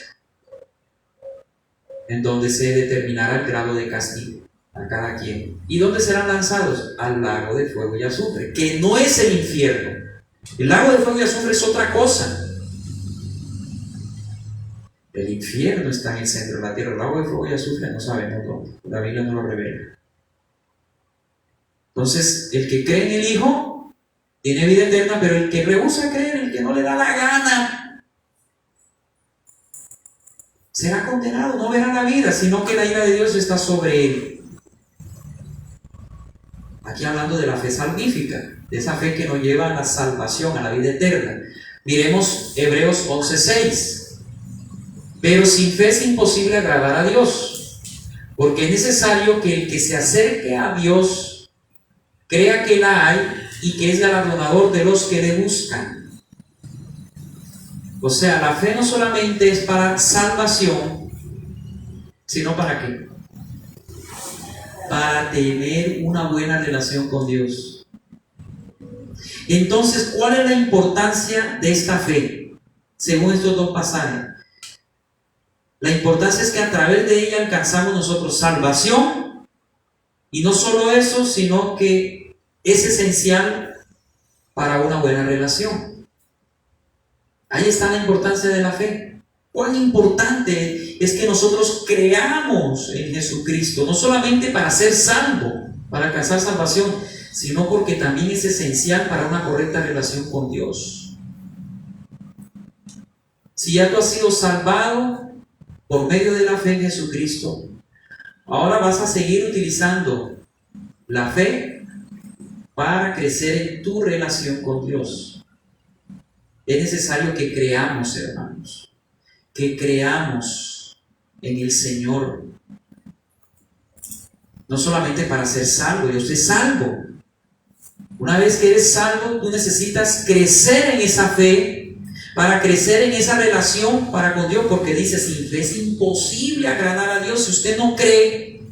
en donde se determinará el grado de castigo a cada quien. ¿Y dónde serán lanzados? Al lago de fuego y azufre, que no es el infierno. El lago de fuego y azufre es otra cosa. El infierno está en el centro de la tierra. El lago de fuego y azufre no sabemos dónde. La Biblia no lo revela. Entonces, el que cree en el Hijo tiene vida eterna, pero el que rehúsa creer, el que no le da la gana, será condenado, no verá la vida, sino que la ira de Dios está sobre él. Aquí hablando de la fe salvífica, de esa fe que nos lleva a la salvación, a la vida eterna. Miremos Hebreos 11:6. Pero sin fe es imposible agradar a Dios, porque es necesario que el que se acerque a Dios crea que la hay y que es galardonador de los que le buscan. O sea, la fe no solamente es para salvación, sino ¿para qué? Para tener una buena relación con Dios. Entonces, ¿cuál es la importancia de esta fe? Según estos dos pasajes. La importancia es que a través de ella alcanzamos nosotros salvación, y no solo eso, sino que es esencial para una buena relación. Ahí está la importancia de la fe. Cuán importante es que nosotros creamos en Jesucristo, no solamente para ser salvo, para alcanzar salvación, sino porque también es esencial para una correcta relación con Dios. Si ya tú has sido salvado por medio de la fe en Jesucristo, ahora vas a seguir utilizando la fe para crecer en tu relación con Dios. Es necesario que creamos, hermanos, que creamos en el Señor, no solamente para ser salvo. Yo soy salvo. Una vez que eres salvo, tú necesitas crecer en esa fe, para crecer en esa relación para con Dios, porque dice, sin fe es imposible agradar a Dios. Si usted no cree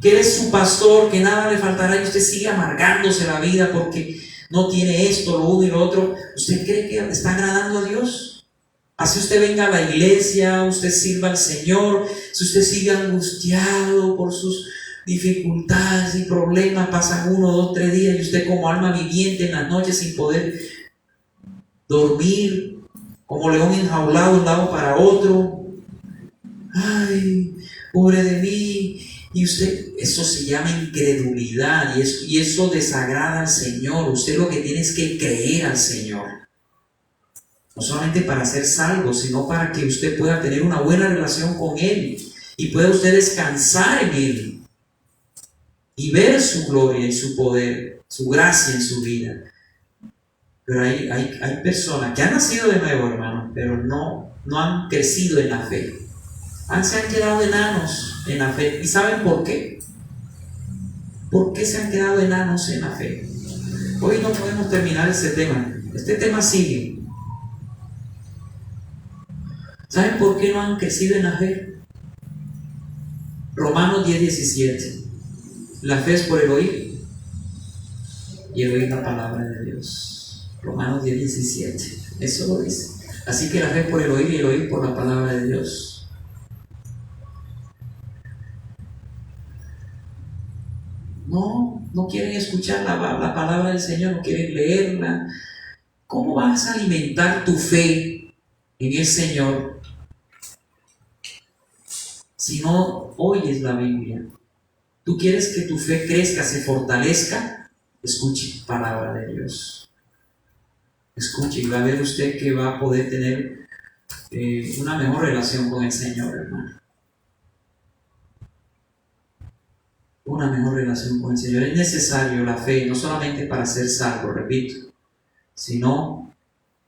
que Él es su pastor, que nada le faltará, y usted sigue amargándose la vida porque no tiene esto, lo uno y lo otro, ¿usted cree que está agradando a Dios? Así usted venga a la iglesia, usted sirva al Señor, si usted sigue angustiado por sus dificultades y problemas, pasan 1, 2, 3 días y usted como alma viviente en las noches sin poder dormir, como león enjaulado de un lado para otro. Ay, pobre de mí. Y usted, eso se llama incredulidad, y eso desagrada al Señor. Usted lo que tiene es que creer al Señor, no solamente para ser salvo, sino para que usted pueda tener una buena relación con Él y pueda usted descansar en Él y ver su gloria y su poder, su gracia en su vida. Pero hay personas que han nacido de nuevo, hermanos, pero no han crecido en la fe. Se han quedado enanos en la fe. ¿Y saben por qué? ¿Por qué se han quedado enanos en la fe? Hoy no podemos terminar este tema. Este tema sigue. ¿Saben por qué no han crecido en la fe? Romanos 10:17. La fe es por el oír, y el oír la palabra de Dios. Romanos 10:17. Eso lo dice. Así que la fe es por el oír, y el oír por la palabra de Dios. No quieren escuchar la palabra del Señor, no quieren leerla. ¿Cómo vas a alimentar tu fe en el Señor si no oyes la Biblia? ¿Tú quieres que tu fe crezca, se fortalezca? Escuche palabra de Dios. Escuche, y va a ver usted que va a poder tener una mejor relación con el Señor, hermano. Una mejor relación con el Señor. Es necesario la fe, no solamente para ser salvo, repito, sino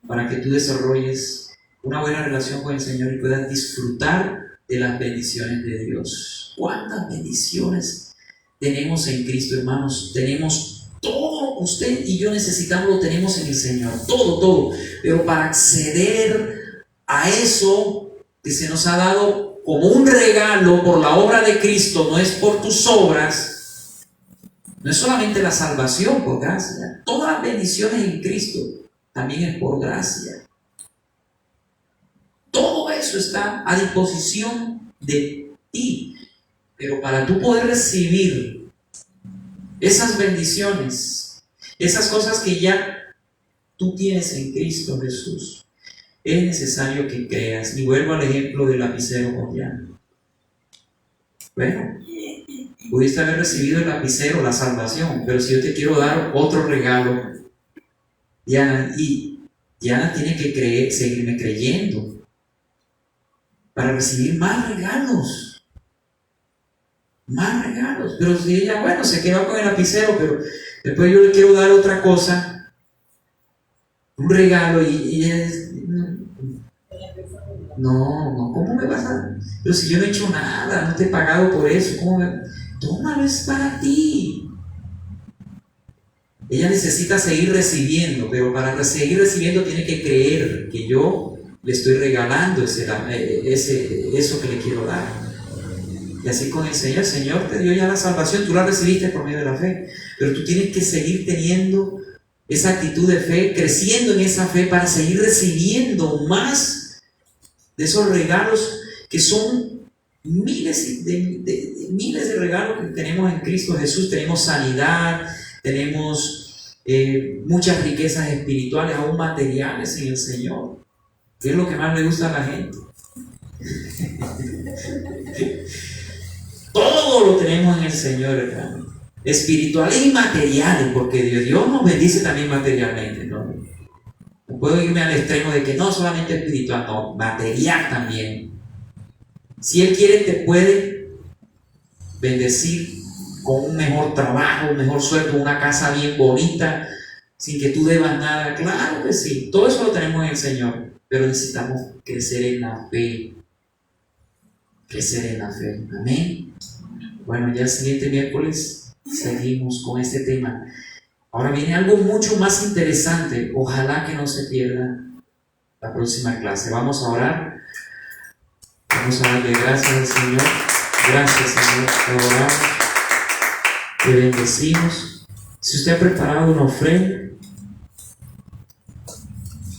para que tú desarrolles una buena relación con el Señor y puedas disfrutar de las bendiciones de Dios. ¿Cuántas bendiciones tenemos en Cristo, hermanos? Tenemos todo lo que usted y yo necesitamos, lo tenemos en el Señor, todo. Pero para acceder a eso que se nos ha dado como un regalo por la obra de Cristo, no es por tus obras, no es solamente la salvación por gracia, todas las bendiciones en Cristo también es por gracia. Todo eso está a disposición de ti, pero para tú poder recibir esas bendiciones, esas cosas que ya tú tienes en Cristo Jesús, es necesario que creas. Y vuelvo al ejemplo del lapicero con llano. Bueno, pudiste haber recibido el lapicero, la salvación, pero si yo te quiero dar otro regalo, Diana tiene que creer, seguirme creyendo para recibir más regalos. Pero si ella, bueno, se quedó con el lapicero, pero después yo le quiero dar otra cosa, un regalo, y ella no, ¿cómo me vas a...? Pero si yo no he hecho nada, no te he pagado por eso, ¿cómo me...? Tómalo, es para ti. Ella necesita seguir recibiendo, pero para seguir recibiendo tiene que creer que yo le estoy regalando eso que le quiero dar. Y así con el Señor te dio ya la salvación, tú la recibiste por medio de la fe, pero tú tienes que seguir teniendo esa actitud de fe, creciendo en esa fe para seguir recibiendo más de esos regalos que son miles de regalos que tenemos en Cristo Jesús. Tenemos sanidad, tenemos muchas riquezas espirituales, aún materiales en el Señor, que es lo que más le gusta a la gente. Todo lo tenemos en el Señor, hermano, espirituales y materiales, porque Dios nos bendice también materialmente, ¿no? No puedo irme al extremo de que no solamente espiritual, no, material también. Si Él quiere, te puede bendecir con un mejor trabajo, un mejor sueldo, una casa bien bonita, sin que tú debas nada. Claro que sí, todo eso lo tenemos en el Señor, pero necesitamos crecer en la fe. Amén. Bueno, ya el siguiente miércoles seguimos con este tema. Ahora viene algo mucho más interesante. Ojalá que no se pierda la próxima clase. Vamos a orar. Vamos a darle gracias al Señor. Gracias, Señor. Te oramos. Te bendecimos. Si usted ha preparado una ofrenda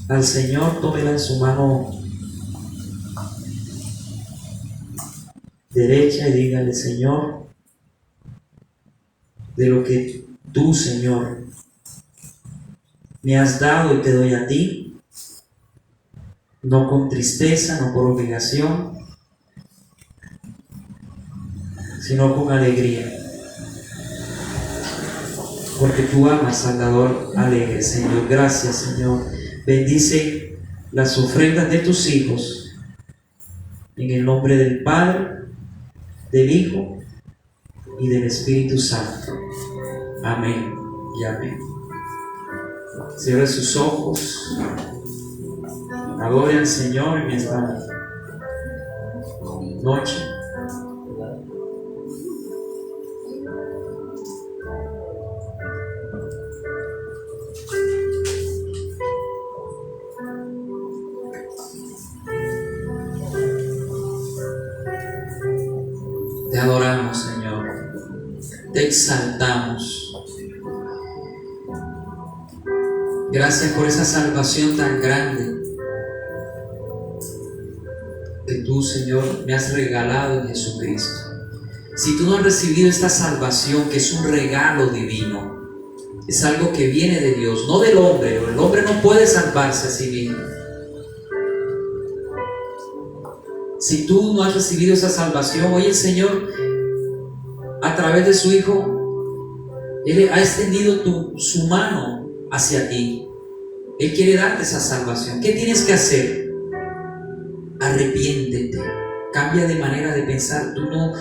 al Señor, tómela en su mano derecha y dígale: Señor, de lo que tú, Señor, me has dado y te doy a ti, no con tristeza, no por obligación, sino con alegría, porque tú amas al dador alegre, Señor. Gracias, Señor. Bendice las ofrendas de tus hijos en el nombre del Padre, del Hijo y del Espíritu Santo. Amén y amén. Cierre sus ojos, adore al Señor en esta noche. Te adoramos, Señor, te exaltamos. Gracias por esa salvación tan grande que tú, Señor, me has regalado en Jesucristo. Si tú no has recibido esta salvación, que es un regalo divino, es algo que viene de Dios, no del hombre. El hombre no puede salvarse a sí mismo. Si tú no has recibido esa salvación, hoy el Señor, a través de su Hijo, Él ha extendido su mano hacia ti. Él quiere darte esa salvación. ¿Qué tienes que hacer? arrepiéntete, cambia de manera de pensar. Tú no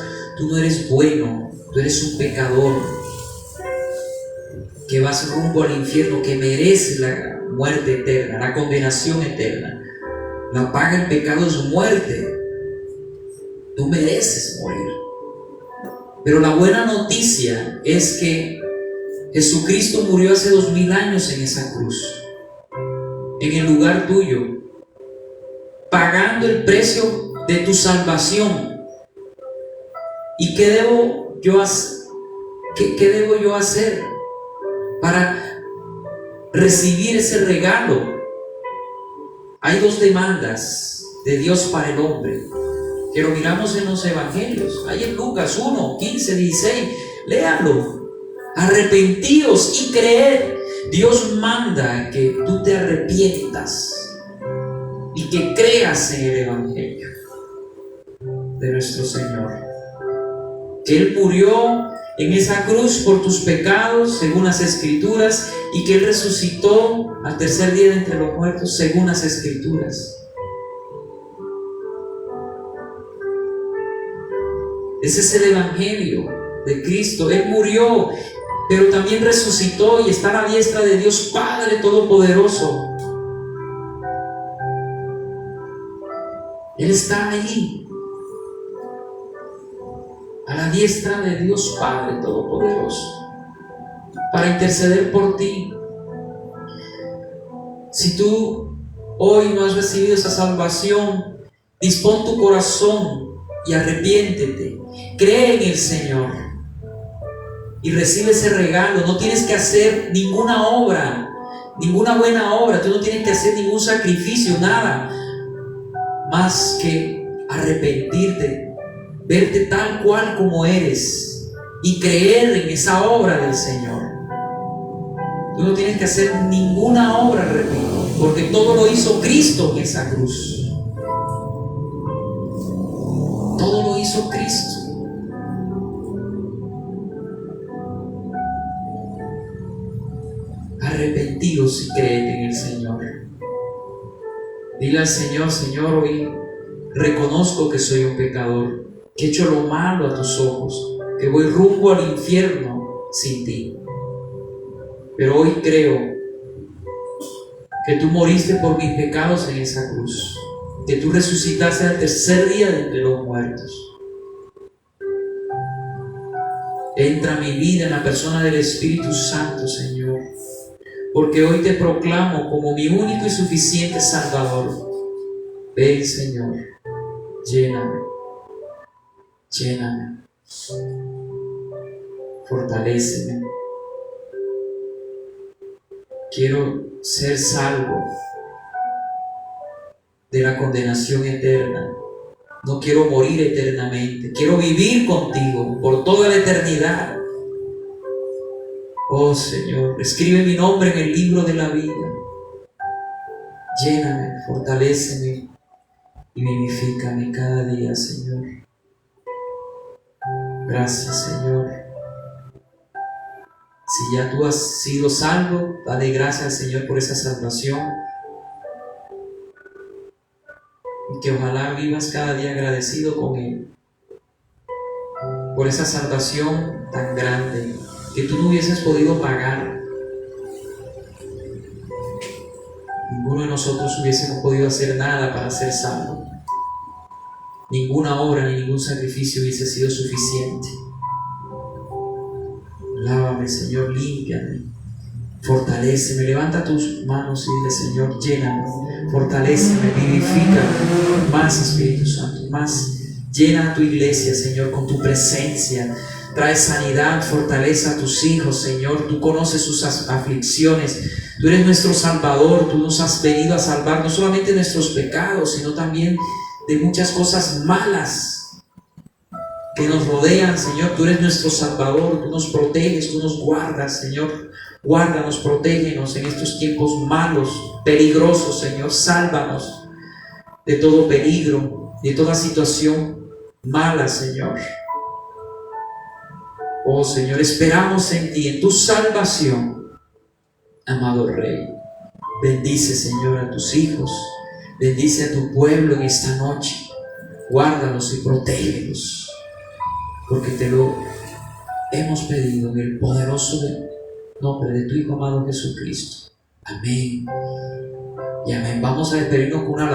eres bueno, tú eres un pecador que vas rumbo al infierno, que mereces la muerte eterna, la condenación eterna. La paga del pecado es muerte. Tú mereces morir. Pero la buena noticia es que Jesucristo murió hace 2000 años en esa cruz, en el lugar tuyo, pagando el precio de tu salvación. ¿Y qué debo yo hacer para recibir ese regalo? Hay dos demandas de Dios para el hombre, que lo miramos en los evangelios. Hay en Lucas 1, 15, 16, léalo. Arrepentíos y creed. Dios manda que tú te arrepientas y que creas en el evangelio de nuestro Señor, que Él murió en esa cruz por tus pecados según las Escrituras, y que Él resucitó al tercer día de entre los muertos según las Escrituras. Ese es el evangelio de Cristo. Él murió, pero también resucitó y está a la diestra de Dios Padre Todopoderoso. Él está allí, a la diestra de Dios Padre Todopoderoso, para interceder por ti. Si tú hoy no has recibido esa salvación, dispón tu corazón y arrepiéntete. Cree en el Señor y recibe ese regalo. No tienes que hacer ninguna obra, ninguna buena obra. Tú no tienes que hacer ningún sacrificio, nada más que arrepentirte, verte tal cual como eres y creer en esa obra del Señor. Tú no tienes que hacer ninguna obra, repito, porque todo lo hizo Cristo en esa cruz. Todo lo hizo Cristo. Arrepentidos y creed en el Señor. Dile al Señor: Señor, hoy reconozco que soy un pecador, que he hecho lo malo a tus ojos, que voy rumbo al infierno sin ti. Pero hoy creo que tú moriste por mis pecados en esa cruz, que tú resucitaste al tercer día de entre los muertos. Entra a mi vida en la persona del Espíritu Santo, Señor, porque hoy te proclamo como mi único y suficiente Salvador. Ven, Señor, lléname, lléname, fortaléceme. Quiero ser salvo de la condenación eterna. No quiero morir eternamente. Quiero vivir contigo por toda la eternidad. Oh Señor, escribe mi nombre en el libro de la vida. Lléname, fortaléceme y vivifícame cada día, Señor. Gracias, Señor. Si ya tú has sido salvo, dale gracias al Señor por esa salvación. Y que ojalá vivas cada día agradecido con Él por esa salvación tan grande que tú no hubieses podido pagar. Ninguno de nosotros hubiésemos podido hacer nada para ser salvo. Ninguna obra ni ningún sacrificio hubiese sido suficiente. Lávame, Señor, límpiame, fortaléceme. Levanta tus manos y dile: Señor, lléname, fortaléceme, vivifícame más, Espíritu Santo, más. Llena a tu iglesia, Señor, con tu presencia. Trae sanidad, fortaleza a tus hijos, Señor. Tú conoces sus aflicciones. Tú eres nuestro Salvador. Tú nos has venido a salvar no solamente de nuestros pecados, sino también de muchas cosas malas que nos rodean, Señor. Tú eres nuestro Salvador. Tú nos proteges, tú nos guardas, Señor. Guárdanos, protégenos en estos tiempos malos, peligrosos, Señor. Sálvanos de todo peligro, de toda situación mala, Señor. Oh Señor, esperamos en ti, en tu salvación, amado Rey. Bendice, Señor, a tus hijos. Bendice a tu pueblo en esta noche. Guárdalos y protégelos, porque te lo hemos pedido en el poderoso nombre de tu Hijo amado Jesucristo. Amén y amén. Vamos a despedirnos con una alabanza.